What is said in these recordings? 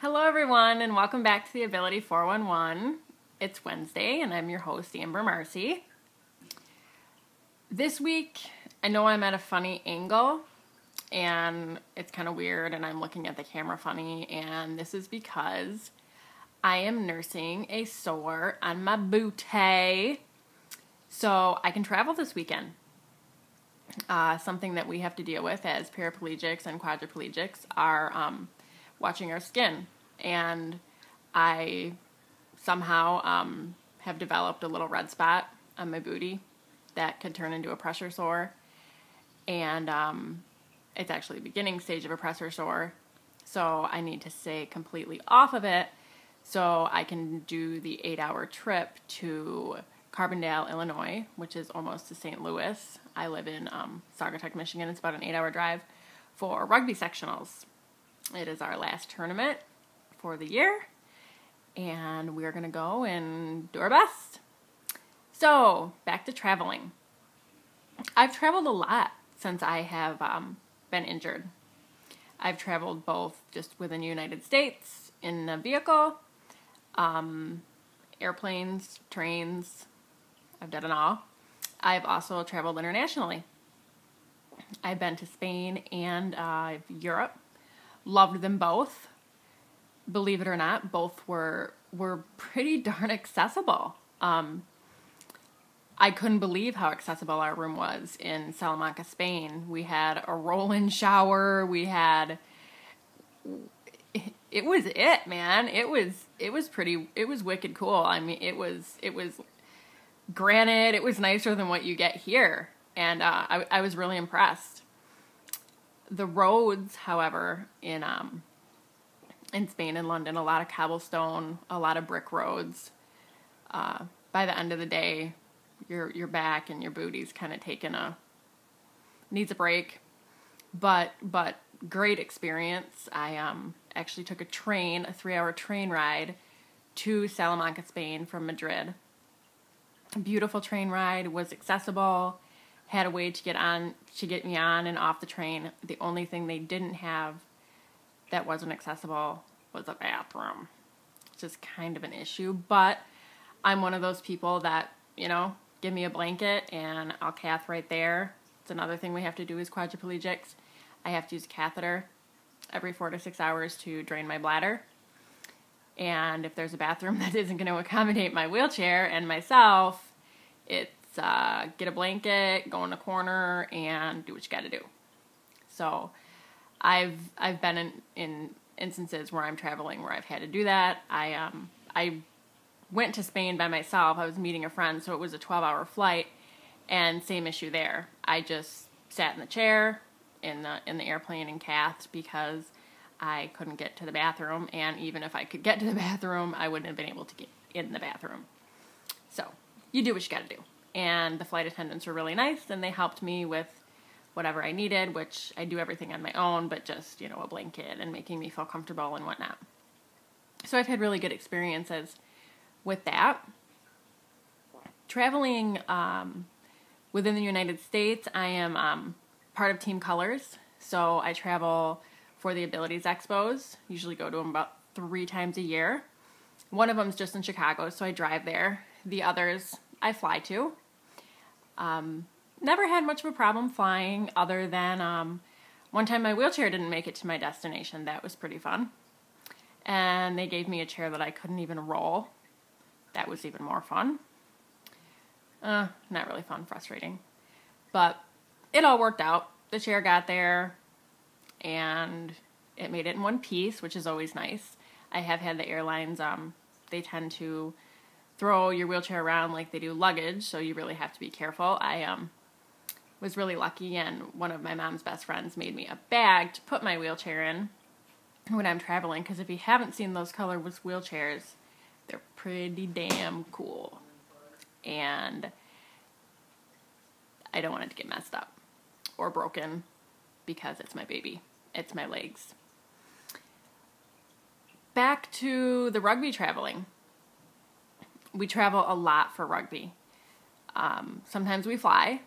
Hello everyone and welcome back to the Ability 411. It's Wednesday and I'm your host Amber Marcy. This week I know I'm at a funny angle and it's kind of weird and I'm looking at the camera funny, and this is because I am nursing a sore on my booty so I can travel this weekend. Something that we have to deal with as paraplegics and quadriplegics are watching our skin, and I somehow have developed a little red spot on my booty that could turn into a pressure sore, and it's actually the beginning stage of a pressure sore, so I need to stay completely off of it so I can do the 8-hour trip to Carbondale, Illinois, which is almost to St. Louis. I live in Saugatuck, Michigan. It's about an 8-hour drive for rugby sectionals. It is our last tournament for the year, and we're going to go and do our best. So, back to traveling. I've traveled a lot since I have been injured. I've traveled both just within the United States in a vehicle, airplanes, trains. I've done it all. I've also traveled internationally. I've been to Spain and Europe. Loved them both. Believe it or not, both were pretty darn accessible. I couldn't believe how accessible our room was in Salamanca, Spain. We had a roll-in shower. We had... It was it, man. It was pretty... It was wicked cool. I mean, it was... Granted, it was nicer than what you get here. And I was really impressed. The roads, however, in Spain and London, a lot of cobblestone, a lot of brick roads. By the end of the day, your back and your booty's kind of needs a break. But great experience. I actually took a 3-hour train ride to Salamanca, Spain from Madrid. Beautiful train ride, was accessible. Had a way to get me on and off the train. The only thing they didn't have that wasn't accessible was a bathroom. It's just kind of an issue, but I'm one of those people that, give me a blanket and I'll cath right there. It's another thing we have to do as quadriplegics. I have to use a catheter every 4 to 6 hours to drain my bladder. And if there's a bathroom that isn't going to accommodate my wheelchair and myself, it's get a blanket, go in a corner, and do what you got to do. So I've been in instances where I'm traveling where I've had to do that. I went to Spain by myself. I was meeting a friend, so it was a 12-hour flight, and same issue there. I just sat in the chair in the airplane and cathed because I couldn't get to the bathroom, and even if I could get to the bathroom, I wouldn't have been able to get in the bathroom. So you do what you got to do. And the flight attendants were really nice, and they helped me with whatever I needed, which I do everything on my own, but just, a blanket and making me feel comfortable and whatnot. So I've had really good experiences with that. Traveling within the United States, I am part of Team Colors, so I travel for the Abilities Expos. Usually go to them about 3 times a year. One of them's just in Chicago, so I drive there. The others I fly to. Never had much of a problem flying, other than one time my wheelchair didn't make it to my destination. That was pretty fun. And they gave me a chair that I couldn't even roll. That was even more fun. Not really fun, frustrating. But it all worked out. The chair got there, and it made it in one piece, which is always nice. I have had the airlines, they tend to throw your wheelchair around like they do luggage, so you really have to be careful. I was really lucky, and one of my mom's best friends made me a bag to put my wheelchair in when I'm traveling, because if you haven't seen those colorless wheelchairs, they're pretty damn cool. And I don't want it to get messed up or broken because it's my baby. It's my legs. Back to the rugby traveling. We travel a lot for rugby. Sometimes we fly,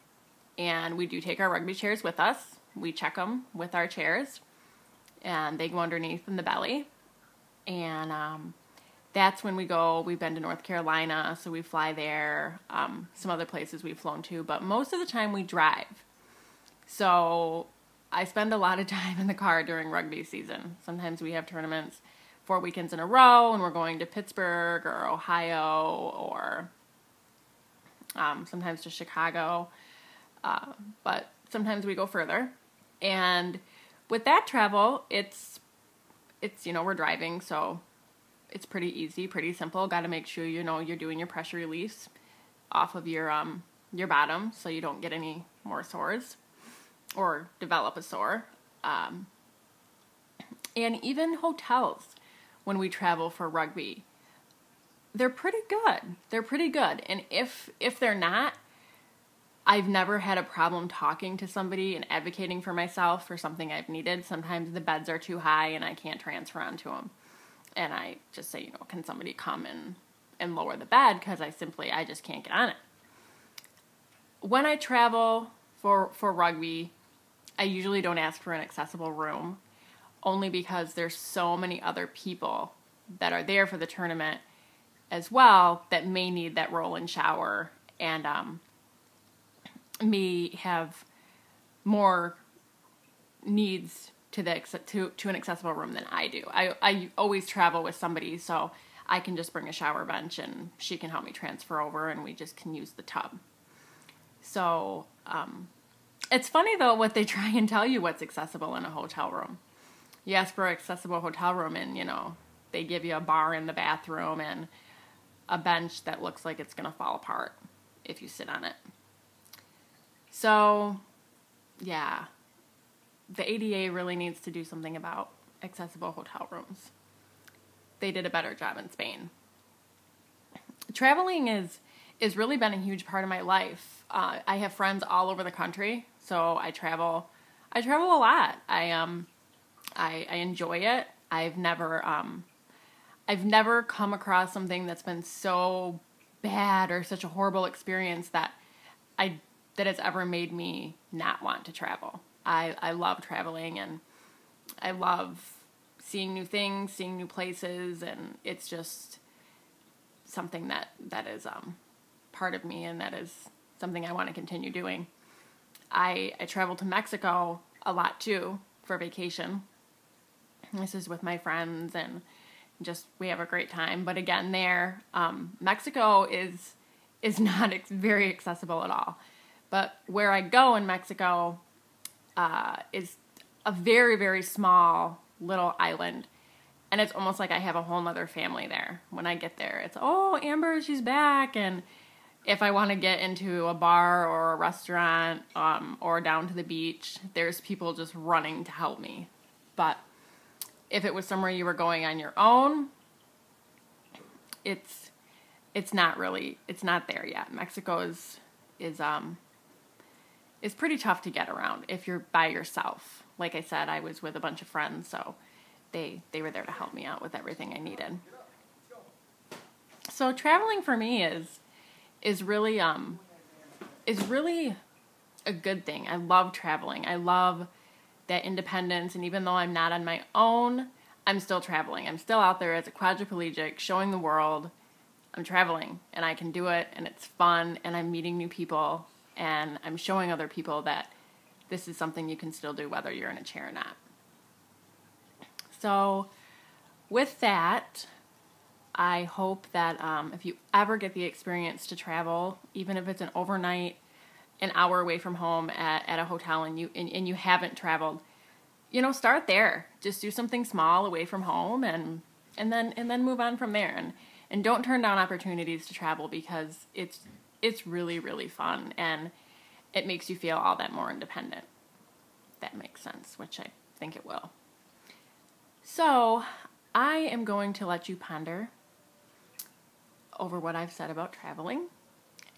and we do take our rugby chairs with us. We check them with our chairs, and they go underneath in the belly. And that's when we go. We've been to North Carolina, so we fly there. Some other places we've flown to, but most of the time we drive. So I spend a lot of time in the car during rugby season. Sometimes we have tournaments 4 weekends in a row, and we're going to Pittsburgh or Ohio or sometimes to Chicago. But sometimes we go further. And with that travel, it's we're driving, so it's pretty easy, pretty simple. Got to make sure you're doing your pressure release off of your bottom so you don't get any more sores or develop a sore. And even hotels, when we travel for rugby, they're pretty good. They're pretty good. And if they're not, I've never had a problem talking to somebody and advocating for myself for something I've needed. Sometimes the beds are too high and I can't transfer onto them. And I just say, can somebody come and lower the bed, because I just can't get on it. When I travel for rugby, I usually don't ask for an accessible room, only because there's so many other people that are there for the tournament as well that may need that roll-in shower and may have more needs to an accessible room than I do. I always travel with somebody, so I can just bring a shower bench and she can help me transfer over and we just can use the tub. So it's funny though what they try and tell you what's accessible in a hotel room. You ask for an accessible hotel room and they give you a bar in the bathroom and a bench that looks like it's going to fall apart if you sit on it. So yeah, the ADA really needs to do something about accessible hotel rooms. They did a better job in Spain. Traveling is really been a huge part of my life. I have friends all over the country, so I travel a lot. I enjoy it. I've never come across something that's been so bad or such a horrible experience that has ever made me not want to travel. I love traveling and I love seeing new things, seeing new places, and it's just something that is part of me, and that is something I want to continue doing. I travel to Mexico a lot too for vacation. This is with my friends and just we have a great time. But again, Mexico is not very accessible at all. But where I go in Mexico is a very, very small little island. And it's almost like I have a whole nother family there. When I get there, it's, oh, Amber, she's back. And if I want to get into a bar or a restaurant or down to the beach, there's people just running to help me. But if it was somewhere you were going on your own, it's not there yet. Mexico is pretty tough to get around if you're by yourself. Like I said, I was with a bunch of friends, so they were there to help me out with everything I needed. So traveling for me is really a good thing. I love traveling. I love that independence, and even though I'm not on my own, I'm still traveling. I'm still out there as a quadriplegic, showing the world I'm traveling, and I can do it, and it's fun, and I'm meeting new people, and I'm showing other people that this is something you can still do whether you're in a chair or not. So with that, I hope that if you ever get the experience to travel, even if it's an overnight, an hour away from home at a hotel, and you haven't traveled, start there. Just do something small away from home, and then move on from there. And don't turn down opportunities to travel, because it's really, really fun, and it makes you feel all that more independent. That makes sense, which I think it will. So I am going to let you ponder over what I've said about traveling,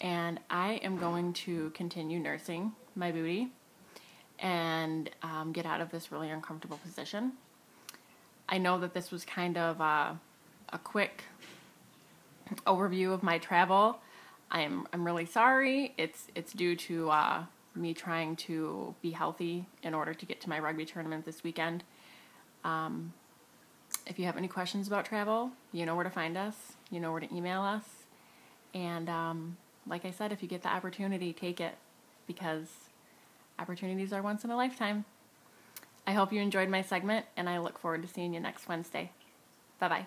and I am going to continue nursing my booty and get out of this really uncomfortable position. I know that this was kind of a quick overview of my travel. I'm really sorry. It's due to me trying to be healthy in order to get to my rugby tournament this weekend. If you have any questions about travel, you know where to find us. You know where to email us. And like I said, if you get the opportunity, take it, because opportunities are once in a lifetime. I hope you enjoyed my segment, and I look forward to seeing you next Wednesday. Bye-bye.